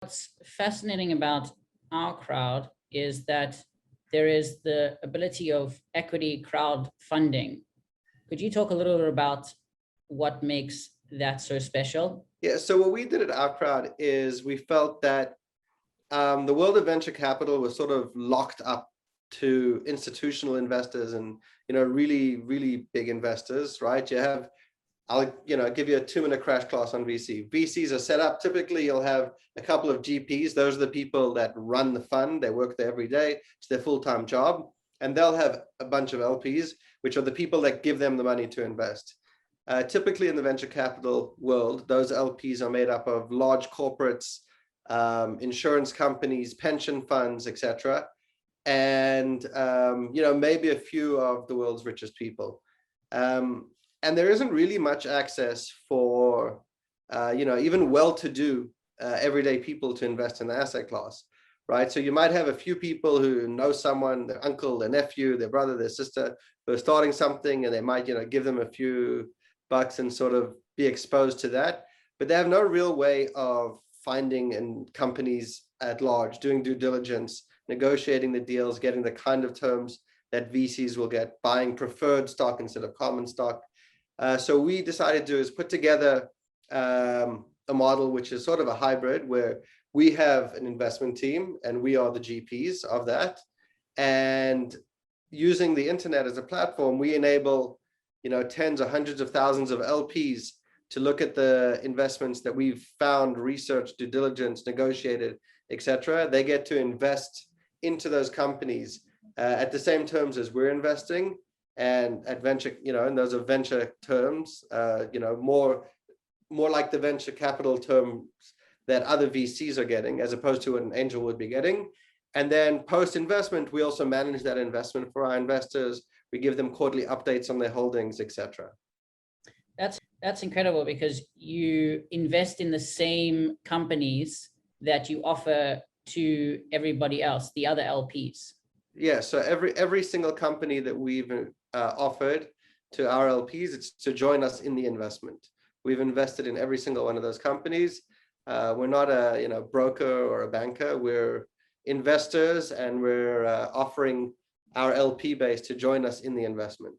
What's fascinating about our crowd is that there is the ability of equity crowdfunding. Could you talk a little bit about what makes that so special? Yeah, so what we did at OurCrowd is we felt that the world of venture capital was sort of locked up to institutional investors and really, really big investors, right? I'll give you a 2-minute crash class on VC. VCs are set up. Typically, you'll have a couple of GPs. Those are the people that run the fund. They work there every day. It's their full-time job. And they'll have a bunch of LPs, which are the people that give them the money to invest. Typically in the venture capital world, those LPs are made up of large corporates, insurance companies, pension funds, etc. And maybe a few of the world's richest people. And there isn't really much access for, even well-to-do everyday people to invest in the asset class, right? So you might have a few people who know someone, their uncle, their nephew, their brother, their sister, who are starting something, and they might, give them a few bucks and sort of be exposed to that. But they have no real way of finding in companies at large, doing due diligence, negotiating the deals, getting the kind of terms that VCs will get, buying preferred stock instead of common stock. So we decided to put together a model which is sort of a hybrid, where we have an investment team and we are the GPs of that. And using the internet as a platform, we enable tens or hundreds of thousands of LPs to look at the investments that we've found, researched, due diligence, negotiated, etc. They get to invest into those companies at the same terms as we're investing. And at venture, and those are venture terms, more like the venture capital terms that other VCs are getting, as opposed to what an angel would be getting. And then post-investment, we also manage that investment for our investors. We give them quarterly updates on their holdings, etc. That's incredible, because you invest in the same companies that you offer to everybody else, the other LPs. Yeah, so every single company that we've offered to our LPs, it's to join us in the investment. We've invested in every single one of those companies. We're not a broker or a banker. We're investors, and we're offering our LP base to join us in the investment.